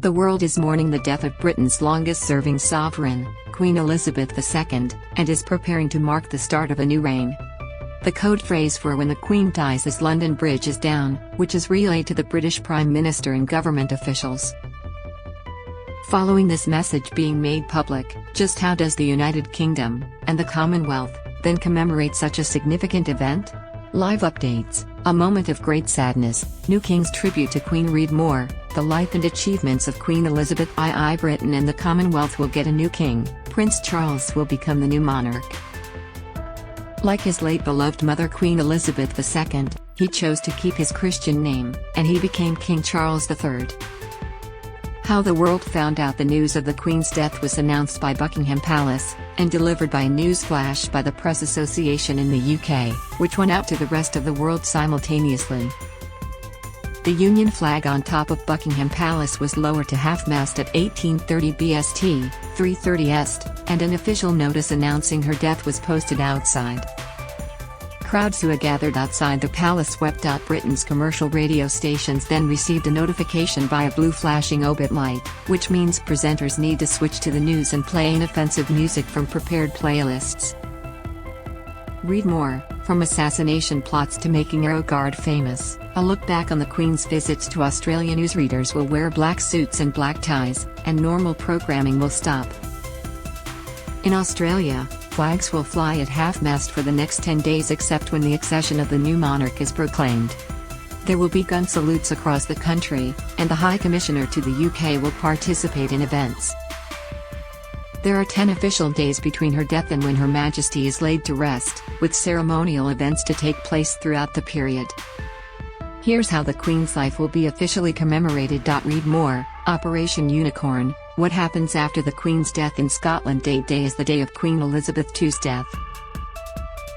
The world is mourning the death of Britain's longest-serving sovereign, Queen Elizabeth II, and is preparing to mark the start of a new reign. The code phrase for when the Queen dies is "London Bridge is down," which is relayed to the British Prime Minister and government officials. Following this message being made public, just how does the United Kingdom, and the Commonwealth, then commemorate such a significant event? Live updates: a moment of great sadness, new King's tribute to QueenREAD MOR, the life and achievements of Queen Elizabeth II. Britain and the Commonwealth will get a new king. Prince Charles will become the new monarch. Like his late beloved mother Queen Elizabeth II, he chose to keep his Christian name, and he became King Charles III. How the world found out the news of the Queen's death was announced by Buckingham Palace, and delivered by a news flash by the Press Association in the UK, which went out to the rest of the world simultaneously. The Union flag on top of Buckingham Palace was lowered to half-mast at 18:30 BST, 3:30 EST, and an official notice announcing her death was posted outside. Crowds who had gathered outside the palace swept out. Britain's commercial radio stations then received a notification by a blue flashing obit light, which means presenters need to switch to the news and play inoffensive music from prepared playlists. Read more: from assassination plots to making Arrow Guard famous, a look back on the Queen's visits to Australia. Newsreaders will wear black suits and black ties, and normal programming will stop. In Australia, flags will fly at half-mast for the next 10 days except when the accession of the new monarch is proclaimed. There will be gun salutes across the country, and the High Commissioner to the UK will participate in events. There are 10 official days between her death and when Her Majesty is laid to rest, with ceremonial events to take place throughout the period. Here's how the Queen's life will be officially commemorated. Read more: Operation Unicorn. What happens after the Queen's death in Scotland? Date: Day is the day of Queen Elizabeth II's death.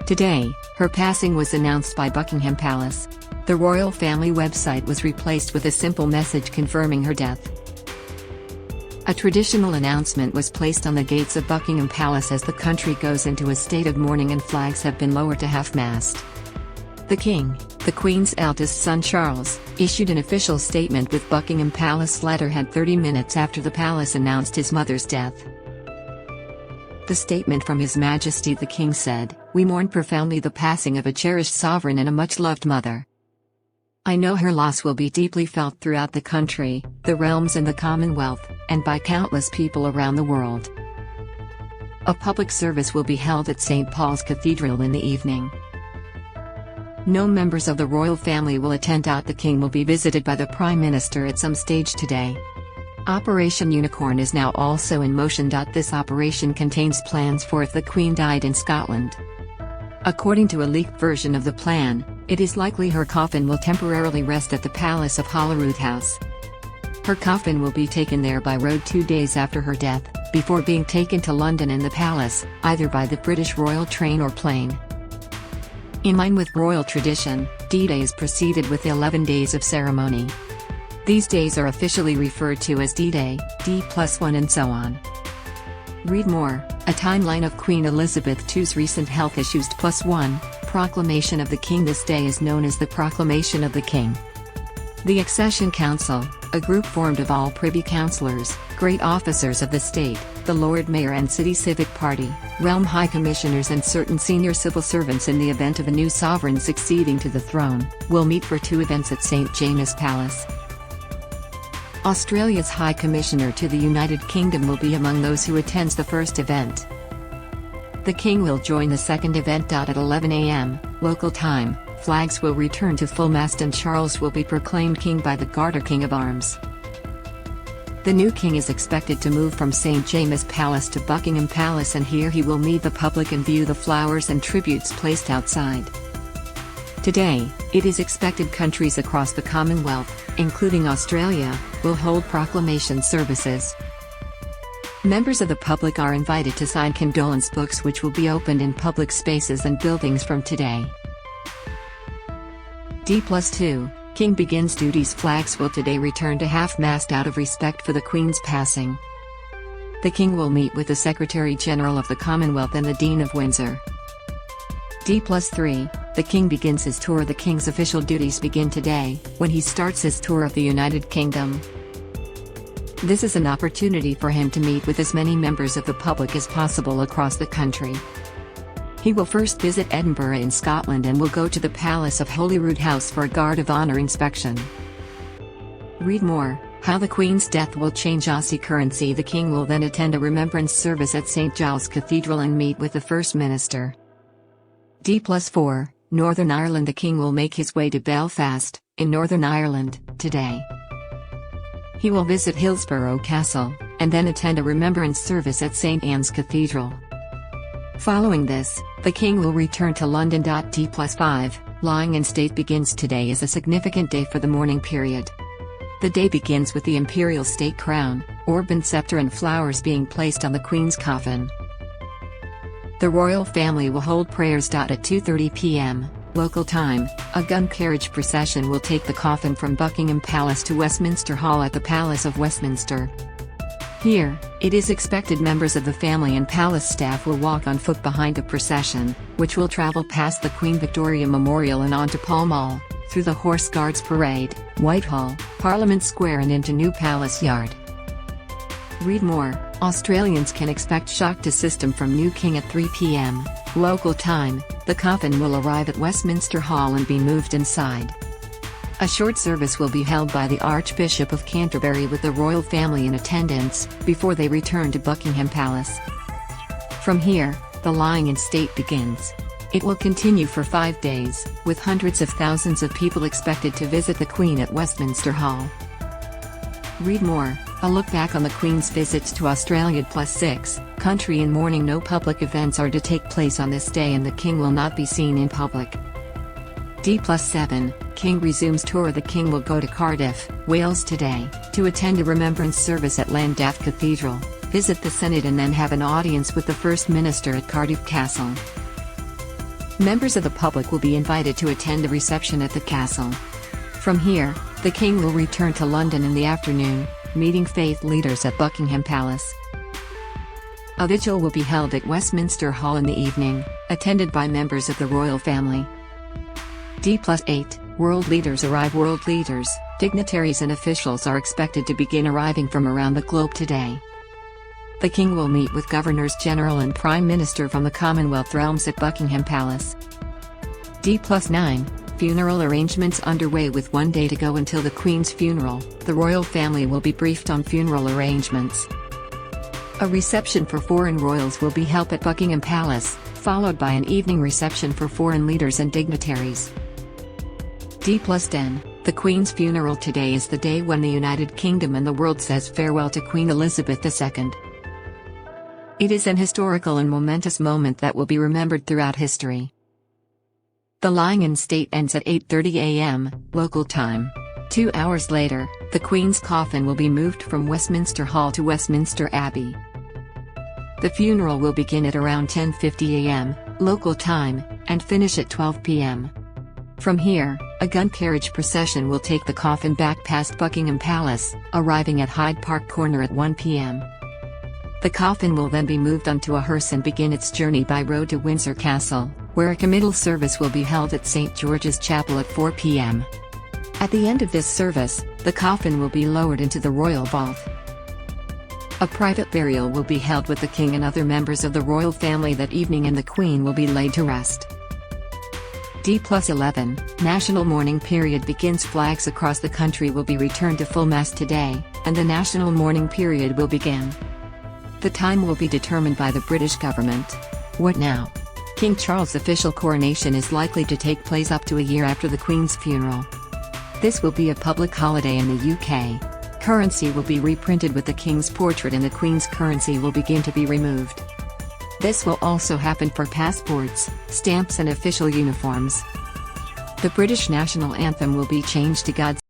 Today, her passing was announced by Buckingham Palace. The royal family website was replaced with a simple message confirming her death. A traditional announcement was placed on the gates of Buckingham Palace as the country goes into a state of mourning and flags have been lowered to half-mast. The King, the Queen's eldest son Charles, issued an official statement with Buckingham Palace letterhead 30 minutes after the palace announced his mother's death. The statement from His Majesty the King said, "We mourn profoundly the passing of a cherished sovereign and a much-loved mother. I know her loss will be deeply felt throughout the country, the realms and the Commonwealth, and by countless people around the world. A public service will be held at St. Paul's Cathedral in the evening. No members of the royal family will attend. The King will be visited by the Prime Minister at some stage today." Operation Unicorn is now also in motion. This operation contains plans for if the Queen died in Scotland. According to a leaked version of the plan, it is likely her coffin will temporarily rest at the Palace of Holyrood House. Her coffin will be taken there by road 2 days after her death, before being taken to London and the palace, either by the British Royal train or plane. In line with royal tradition, D-Day is preceded with 11 days of ceremony. These days are officially referred to as D-Day, D+1 and so on. Read more: a timeline of Queen Elizabeth II's recent health issues. +1, Proclamation of the King. This day is known as the Proclamation of the King. The Accession Council, a group formed of all Privy Councillors, great officers of the state, the Lord Mayor and City Civic Party, realm High Commissioners and certain senior civil servants in the event of a new sovereign succeeding to the throne, will meet for 2 events at St. James's Palace. Australia's High Commissioner to the United Kingdom will be among those who attends the first event. The King will join the second event. At 11 a.m. local time, flags will return to full mast and Charles will be proclaimed King by the Garter King of Arms. The new King is expected to move from St. James's Palace to Buckingham Palace, and here he will meet the public and view the flowers and tributes placed outside. Today, it is expected countries across the Commonwealth, including Australia, will hold proclamation services. Members of the public are invited to sign condolence books which will be opened in public spaces and buildings from today. D+2, King begins duties. Flags will today return to half-mast out of respect for the Queen's passing. The King will meet with the Secretary-General of the Commonwealth and the Dean of Windsor. D+3, the King begins his tour. The King's official duties begin today, when he starts his tour of the United Kingdom. This is an opportunity for him to meet with as many members of the public as possible across the country. He will first visit Edinburgh in Scotland and will go to the Palace of Holyrood House for a Guard of Honour inspection. Read more: how the Queen's death will change Aussie currency. The King will then attend a remembrance service at St Giles Cathedral and meet with the First Minister. D+4, Northern Ireland. The King will make his way to Belfast, in Northern Ireland, today. He will visit Hillsborough Castle, and then attend a remembrance service at St Anne's Cathedral. Following this, the King will return to London. D+5, lying in state begins. Today is a significant day for the mourning period. The day begins with the imperial state crown, orb and scepter and flowers being placed on the Queen's coffin. The royal family will hold prayers. At 2:30 p.m. local time, a gun carriage procession will take the coffin from Buckingham Palace to Westminster Hall at the Palace of Westminster. Here, it is expected members of the family and palace staff will walk on foot behind the procession, which will travel past the Queen Victoria Memorial and onto Pall Mall, through the Horse Guards Parade, Whitehall, Parliament Square and into New Palace Yard. Read more: Australians can expect shock to system from new king at 3 p.m. local time. The coffin will arrive at Westminster Hall and be moved inside. A short service will be held by the Archbishop of Canterbury with the royal family in attendance, before they return to Buckingham Palace. From here, the lying in state begins. It will continue for 5 days, with hundreds of thousands of people expected to visit the Queen at Westminster Hall. Read more: a look back on the Queen's visits to Australia. +6, country in mourning. No public events are to take place on this day and the King will not be seen in public. D+7, King resumes tour. The King will go to Cardiff, Wales today, to attend a remembrance service at reign.The Cathedral, visit the Senate and then have an audience with the First Minister at Cardiff Castle. Members of the public will be invited to attend the reception at the castle. From here, the King will return to London in the afternoon, meeting faith leaders at Buckingham Palace. A vigil will be held at Westminster Hall in the evening, attended by members of the royal family. D+8, world leaders arrive. World leaders, dignitaries and officials are expected to begin arriving from around the globe today. The King will meet with Governors General and Prime Minister from the Commonwealth realms at Buckingham Palace. D+9, funeral arrangements underway. With 1 day to go until the Queen's funeral, the royal family will be briefed on funeral arrangements. A reception for foreign royals will be held at Buckingham Palace, followed by an evening reception for foreign leaders and dignitaries. D+10, the Queen's funeral. Today is the day when the United Kingdom and the world says farewell to Queen Elizabeth II. It is an historical and momentous moment that will be remembered throughout history. The lying in state ends at 8:30 a.m. local time. 2 hours later, the Queen's coffin will be moved from Westminster Hall to Westminster Abbey. The funeral will begin at around 10:50 a.m. local time, and finish at 12 p.m. From here, a gun carriage procession will take the coffin back past Buckingham Palace, arriving at Hyde Park Corner at 1 p.m. The coffin will then be moved onto a hearse and begin its journey by road to Windsor Castle, where a committal service will be held at St George's Chapel at 4 p.m. At the end of this service, the coffin will be lowered into the royal vault. A private burial will be held with the King and other members of the royal family that evening, and the Queen will be laid to rest. D+11, national mourning period begins. Flags across the country will be returned to full mast today, and the national mourning period will begin. The time will be determined by the British government. What now? King Charles' official coronation is likely to take place up to a year after the Queen's funeral. This will be a public holiday in the UK. Currency will be reprinted with the King's portrait and the Queen's currency will begin to be removed. This will also happen for passports, stamps and official uniforms. The British national anthem will be changed to God